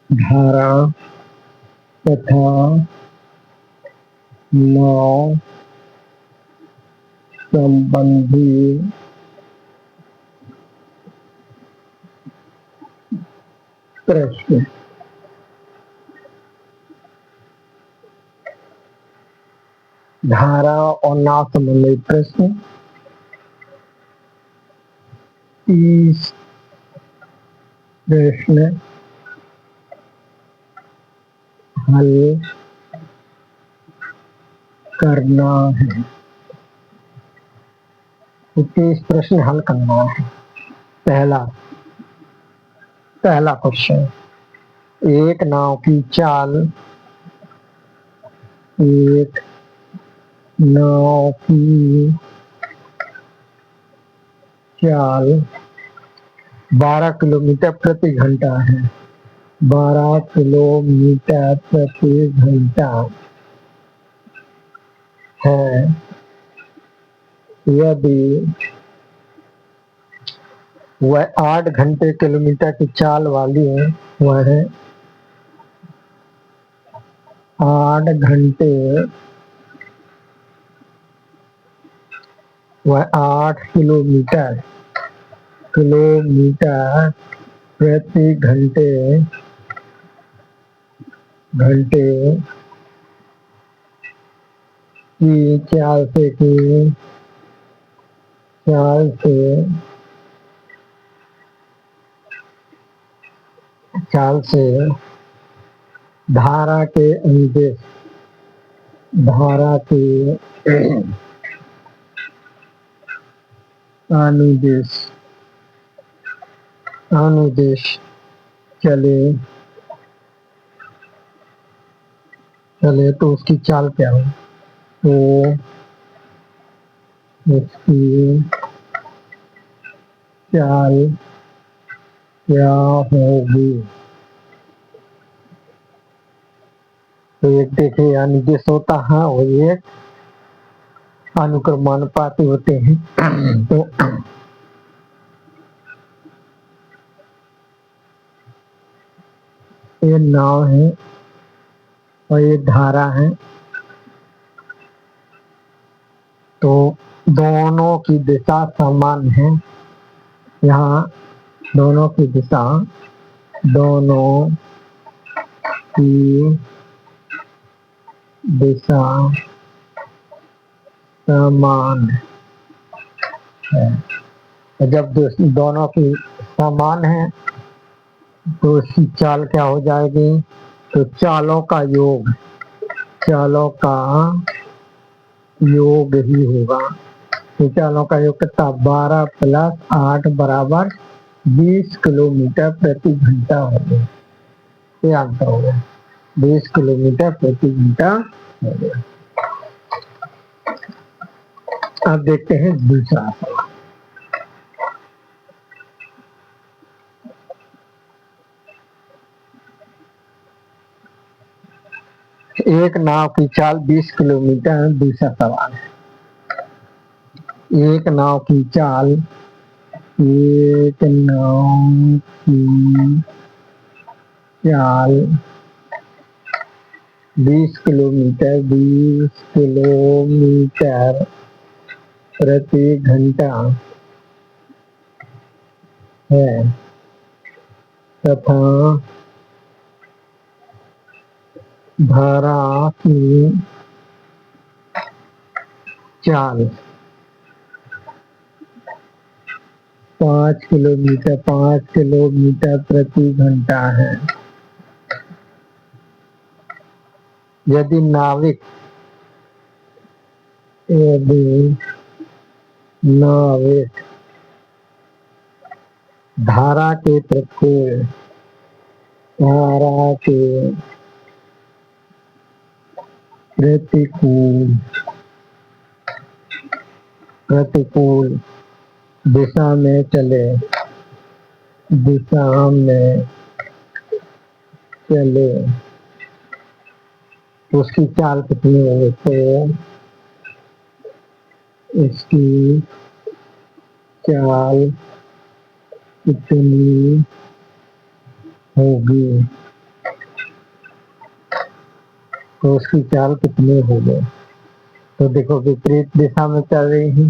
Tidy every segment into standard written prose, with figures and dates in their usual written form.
धारा तथा नाव संबंधी प्रश्न। धारा और नाव संबंधी प्रश्न इस प्रश्न हल करना है। इस प्रश्न हल करना है। पहला क्वेश्चन, एक नाव की चाल 12 किलोमीटर प्रति घंटा है। 12 किलोमीटर प्रति घंटा है। यदि वह 8 घंटे किलोमीटर की चाल वाली है, वह 8 घंटे 8 किलोमीटर प्रति घंटे की चाल से धारा के अनुदेश चले तो उसकी चाल क्या हो? तो उसकी चाल क्या होगी? तो एक देखिए अनुदेश होता है और एक अनुक्रमानुपाती होते हैं। तो ये नाव है और ये धारा है, तो दोनों की दिशा समान है। यहाँ दोनों की दिशा समान है। जब दोनों की समान है तो इसकी चाल क्या हो जाएगी? तो चालों का योग ही होगा। तो चालों का योग कितना? 12 + 8 = 20 किलोमीटर प्रति घंटा हो गया। ये आंसर हो गया, 20 किलोमीटर प्रति घंटा हो गया। अब देखते हैं दूसरा सवाल। एक नाव की चाल 20 किलोमीटर। दूसरा सवाल, एक नाव की चाल 20 किलोमीटर प्रति घंटा है तथा धारा की चाल 5 किलोमीटर प्रति घंटा है। यदि नाविक धारा के प्रतिकूल दिशा में चले तो उसकी चाल कितनी होगी? तो इसकी चाल कितनी होगी? तो उसकी चाल कितनी होगी? तो देखो विपरीत दिशा में चल रही है,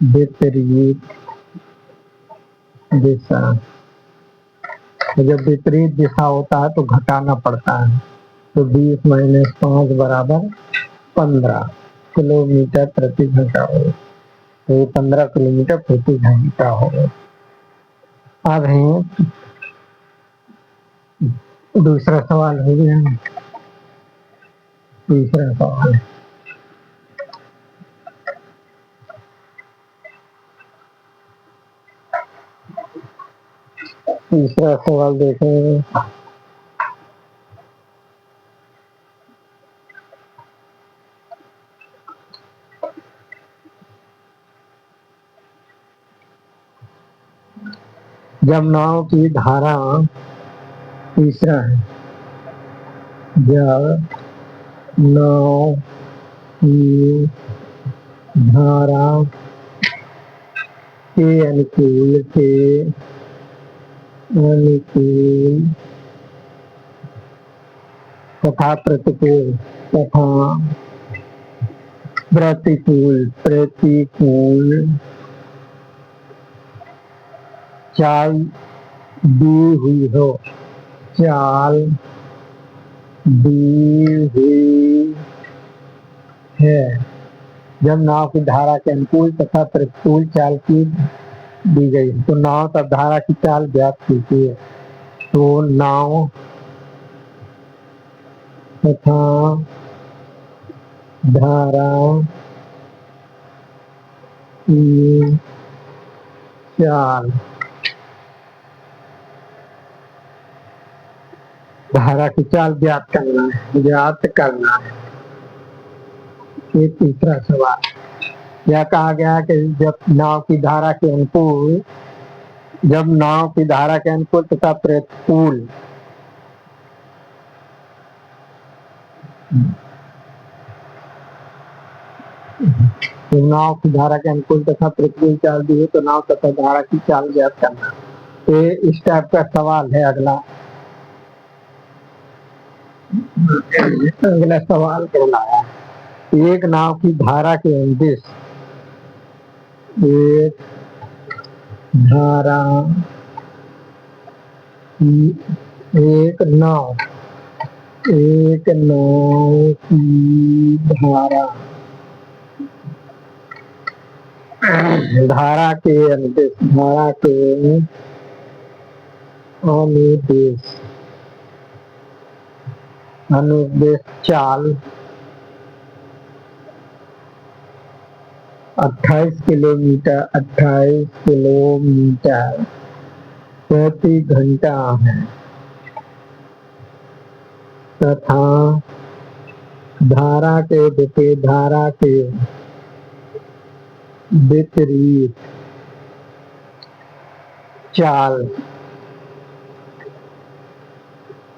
विपरीत दिशा। तो जब विपरीत दिशा होता है तो घटाना पड़ता है। तो 20 - 5 बराबर 15 किलोमीटर प्रति घंटा होगा। तो ये 15 किलोमीटर प्रति घंटा होगा। अब है दूसरा सवाल हो गया। तीसरा सवाल, तीसरा सवाल देखें। जब नाव की धारा, तीसरा है, जब नाव की धारा के अनुकूल तथा प्रतिकूल चाल दी हुई है, जब नाव की धारा के अनुकूल तथा प्रतिकूल चाल की दी गई तो नाव तथा धारा की चाल ज्ञात कीजिए। तो नाव तथा धारा की चाल, धारा की चाल ज्ञात करना है। ये तीसरा सवाल। यह कहा गया कि जब नाव की धारा के अनुकूल तथा प्रतिकूल नाव की धारा के अनुकूल तथा प्रतिकूल चाल दी है तो नाव तथा धारा की चाल ज्ञात करना। ये इस टाइप का सवाल है। अगला सवाल कहलाया, एक नाव की धारा के अनुदिश, एक नाव की धारा के अनुदिश चाल 28 किलोमीटर प्रति घंटा है तथा धारा के विपरीत चाल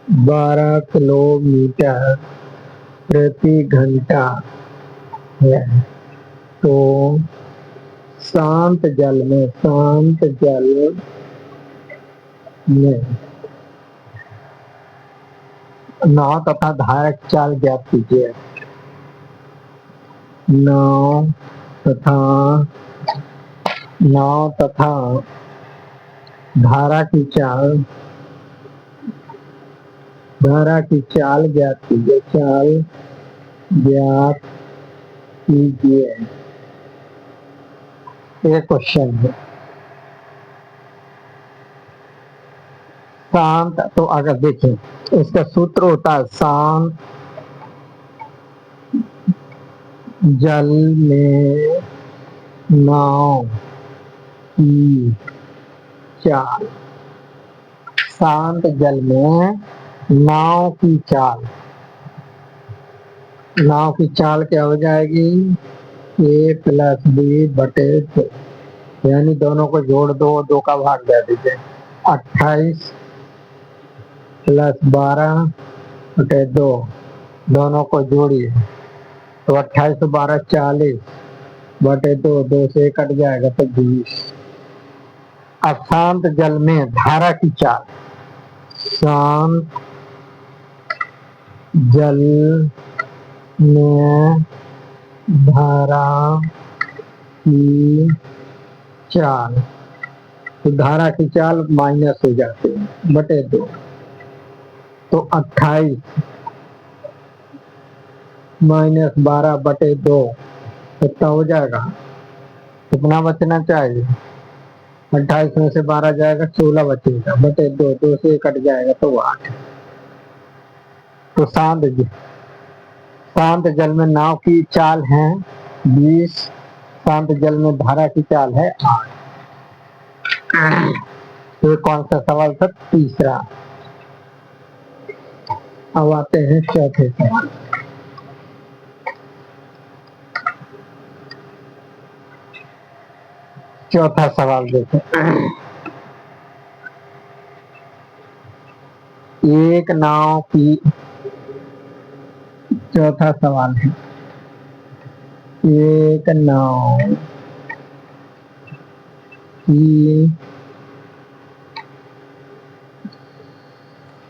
12 किलोमीटर प्रति घंटा है। तो शांत जल में नाव तथा धारा की चाल ज्ञात कीजिए। नाव तथा धारा की चाल ज्ञात कीजिए। चाल ज्ञात कीजिए, ये क्वेश्चन है। शांत, तो अगर देखें इसका सूत्र होता है शांत जल में नाव की चाल। शांत जल में नाव की चाल, नाव की चाल क्या हो जाएगी? a प्लस बी बटे 2, यानी दोनों को जोड़ दो, 2 का भाग दे दीजिए। 28 प्लस 12 बटे 2, दोनों को जोड़िए तो 28 से 12 40 बटे 2, 2 से कट जाएगा तो 20। अब शांत जल में धारा की चाल, शांत जल में धारा की चाल, तो धारा की चाल माइनस हो जाती है बटे 2, तो 28 माइनस 12 बटे 2 कितना हो जाएगा? कितना बचना चाहिए? 28 में से 12 जाएगा 16 बचेगा बटे 2, 2 से कट जाएगा तो 8। तो शांत जल में नाव की चाल है 20, शांत जल में धारा की चाल है 8। तो कौन सा सवाल था? तीसरा। अब आते हैं चौथे सवाल। चौथा सवाल देखो। एक नाव की, चौथा सवाल है, एक नाव की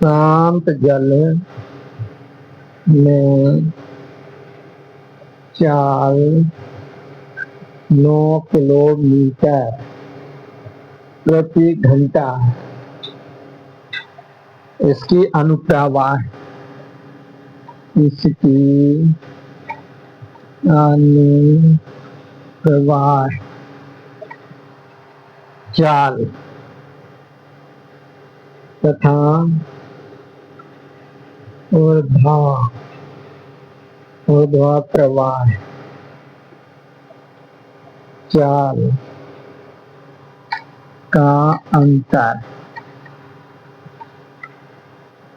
शांत जल में चाल 9 किलोमीटर प्रति घंटा, इसकी अनुप्रवाह चाल तथा ऊर्ध्वा प्रवाह चाल का अंतर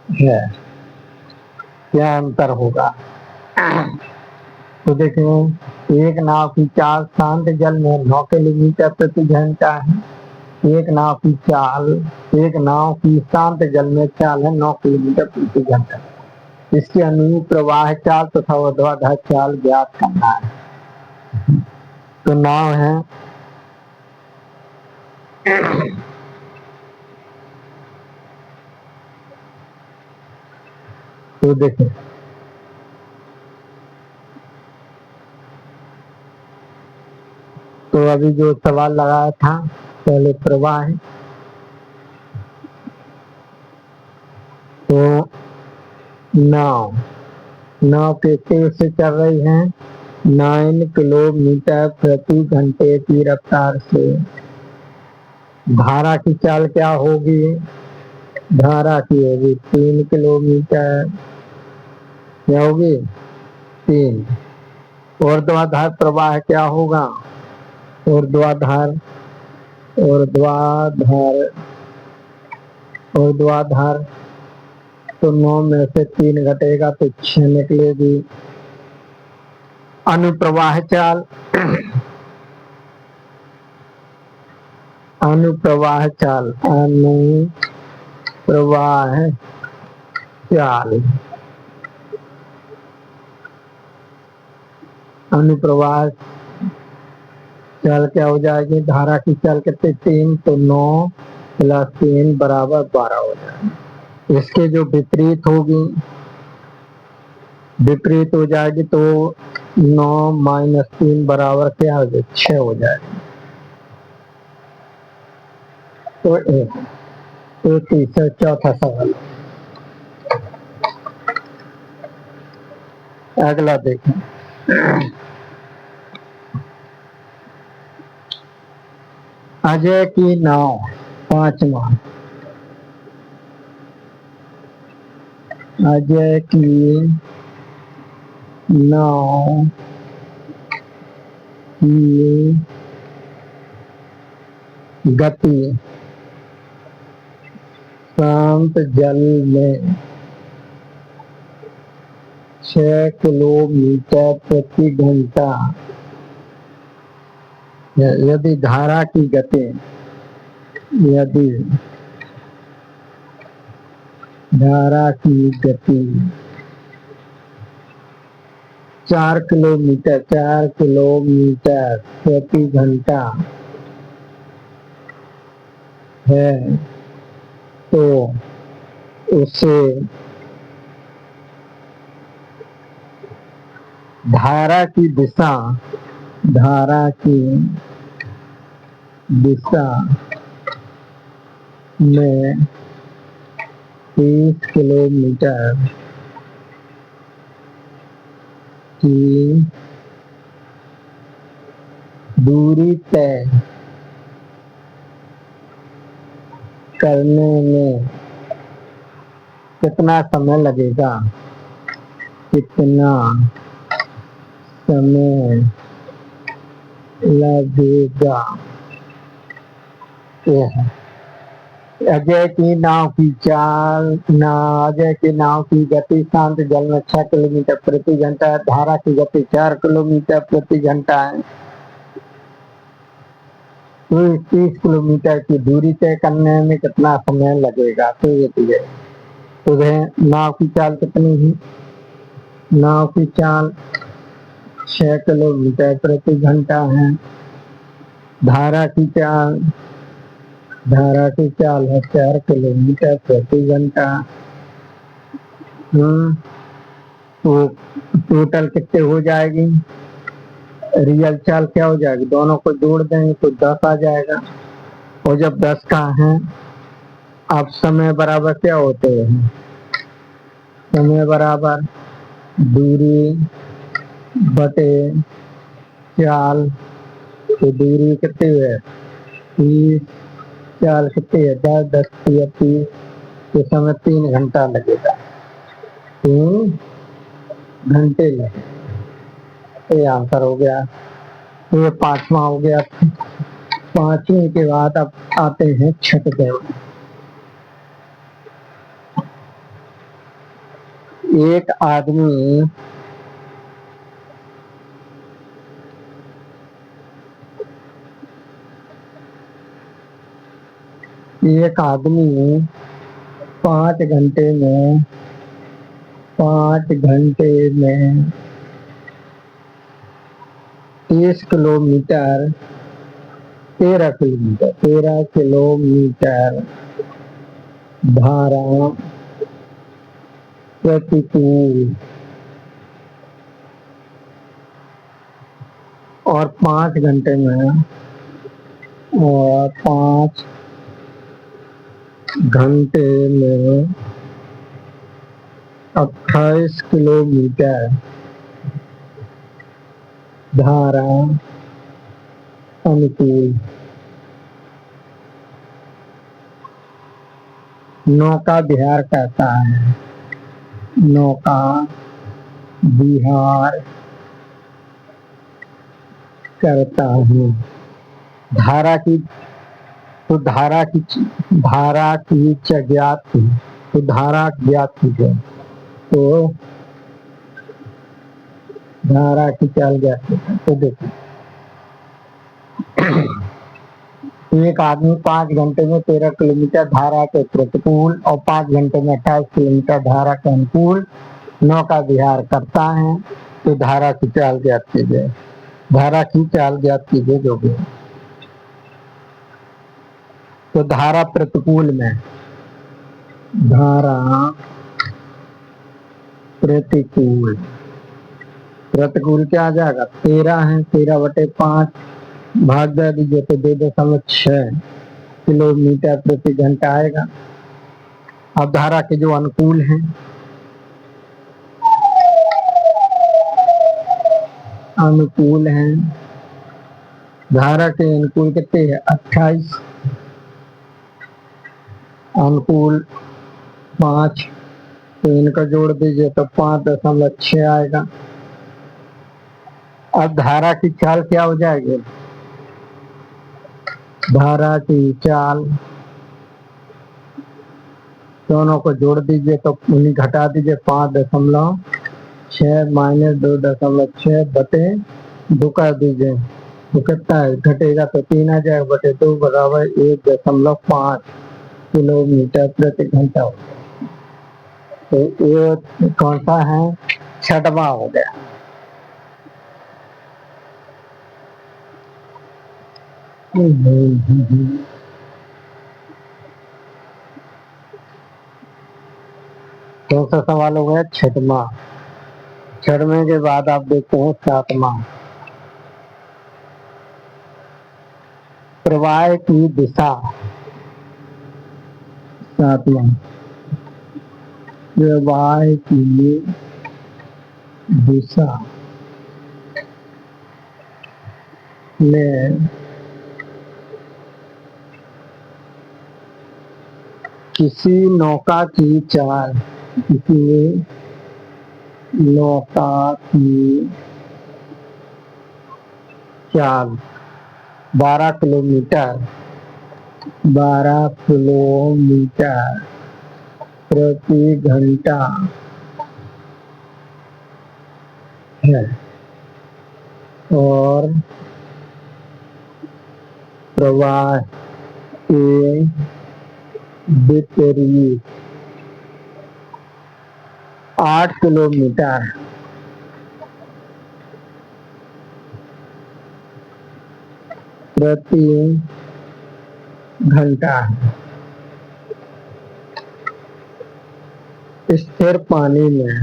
है। क्या अंतर होगा? तो देखें, एक नाव की चाल शांत जल में 9 किलोमीटर प्रति घंटा है। एक नाव की शांत जल में चाल है 9 किलोमीटर प्रति घंटा। इसके अनुप्रवाह चाल तथा ऊर्ध्वाधर चाल ज्ञात करना है। तो नाव है तो देखें, तो अभी जो सवाल लगाया था पहले प्रवाह है, तो नाव के तेज से चल रही है 9 किलोमीटर प्रति घंटे की रफ्तार से। धारा की चाल क्या होगी? धारा की होगी 3 किलोमीटर, क्या होगी? 3। ऊर्ध्वाधर प्रवाह क्या होगा? ऊर्ध्वाधर तो 9 में से 3 घटेगा तो 6 निकलेगी। अनुप्रवाह चाल अनुप्रवाह चाल क्या हो जाएगी? धारा की चाल कितने? 3, तो 9 प्लस 3 बराबर 12 हो जाएगा। इसके जो विपरीत हो जाएगी तो 9 माइनस 3 बराबर क्या हो जाएगा? 6 हो जाएगा। तो एक तीसरा चौथा सवाल। अगला देखें, अजय की नाव, पांचवा, अजय की नाव की गति शांत जल में 6 किलोमीटर प्रति घंटा, यदि धारा की गति, यदि धारा की गति 4 किलोमीटर प्रति घंटा है, तो उसे धारा की दिशा में 30 किलोमीटर की दूरी तय करने में कितना समय लगेगा, कितना समय लगेगा। अजय की नाव की गति शांत जल में 6 किलोमीटर प्रति घंटा, धारा की गति 4 किलोमीटर प्रति घंटा है, तो 30 किलोमीटर की दूरी तय करने में कितना समय लगेगा। तो ये दिए, तो नाव की चाल कितनी है, नाव की चाल 6 किलोमीटर प्रति घंटा है, धारा की चाल है 4 किलोमीटर प्रति घंटा। तो टोटल कितने हो जाएगी, रियल चाल क्या हो जाएगी, दोनों को जोड़ देंगे तो 10 आ जाएगा। और जब 10 का है, अब समय बराबर क्या होते हैं, समय बराबर दूरी बटे चाल, तो दूरी कितनी है 30, चाल कितनी है 10, 10 30, तो समय 3 घंटा लगेगा, 3 घंटे लगे। ये आंसर हो गया। तो ये 5वां हो गया। 5वें के बाद अब आते हैं 6वें। एक आदमी एक आदमी 5 घंटे में 30 किलोमीटर 13 किलोमीटर धारा प्रतिकूल और 5 घंटे में 28 किलोमीटर धारा अनुकूल। नौका विहार कहता है, नौका विहार करता हूँ। धारा की ज्ञात थी, तो धारा ज्ञात थी, तो धारा की चाल ज्ञात थी। तो देखिए, एक आदमी 5 घंटे में 13 किलोमीटर धारा के प्रतिकूल और 5 घंटे में 28 किलोमीटर धारा के अनुकूल नौका विहार करता है, तो धारा की चाल ज्ञात कीजिए। धारा की चाल ज्ञात कीजिए जो भी। तो धारा प्रतिकूल में, धारा प्रतिकूल क्या आ जाएगा, 13 है, 13/5 भाग दे दीजिए तो 2.6 किलोमीटर प्रति घंटा आएगा। अब धारा के जो अनुकूल हैं, अनुकूल हैं, धारा के अनुकूल कितने हैं? 28, अनुकूल 5, तो इनका जोड़ दीजिए तो 5.6 आएगा। अब धारा की चाल क्या हो जाएगी? धारा की चाल दोनों को जोड़ दीजिए तो उन्हीं घटा दीजिए, 5.6 माइनस 2.6 बटे 2 कर दीजिए तो कितना है? घटेगा तो 3 आ जाएगा, बटे 2 बराबर 1.5 किलोमीटर प्रति घंटा हो गया। तो ये कौन सा है? छठवां हो गया। कौन सा सवाल हो गया? छठवां। छठवें के बाद आप देखते हैं सातवां, प्रवाह की दिशा। सातवां, प्रवाह की दिशा में किसी नौका की चाल, किसी नौका की चाल 12 किलोमीटर प्रति घंटा है और प्रवाह के विपरीत 8 किलोमीटर प्रति घंटा है। स्थिर पानी में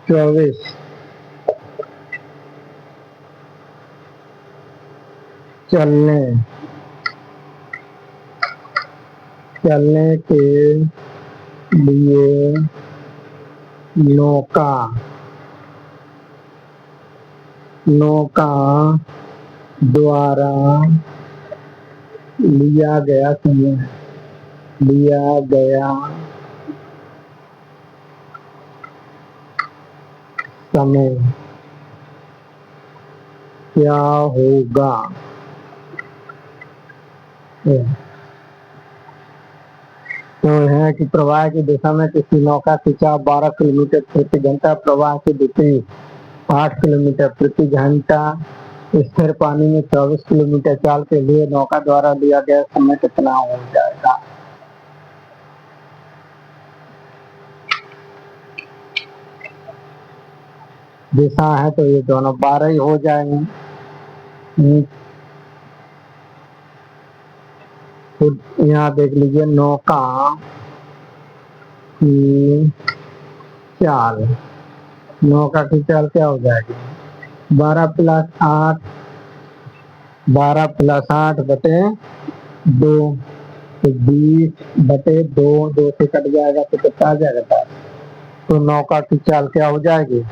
24 चलने के लिए नौका द्वारा लिया गया समय क्या होगा? तो है कि प्रवाह की दिशा में किसी नौका की चाल 12 किलोमीटर प्रति घंटा, प्रवाह की विपरीत 8 किलोमीटर प्रति घंटा, स्थिर पानी में 24 किलोमीटर चाल के लिए नौका द्वारा लिया गया समय कितना हो जाएगा? दिशा है तो ये दोनों 12 ही हो जाएंगे। तो यहाँ देख लीजिए नौका की चाल, नौका की चाल क्या हो जाएगी? 12 प्लस 8 बटे 2, तो 20 बटे 2, 2 से कट जाएगा तो कितना आ जाएगा? तो नौका की चाल क्या हो जाएगी?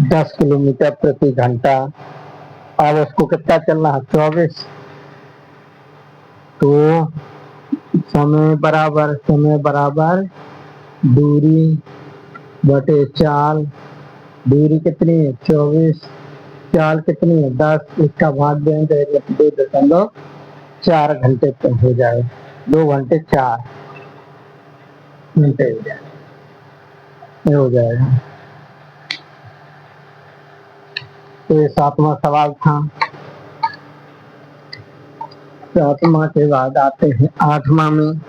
10 किलोमीटर प्रति घंटा। अब उसको कितना चलना है? 24। तो समय बराबर दूरी बटे चाल, दूरी कितनी है? 24, चाल कितनी है? 10, इसका भाग देंगे तो 2.4 घंटे तक हो जाए, 2 घंटे 4 घंटे हो जाएगा। तो ये 7वां सवाल था। 7वां के बाद आते हैं 8वां में।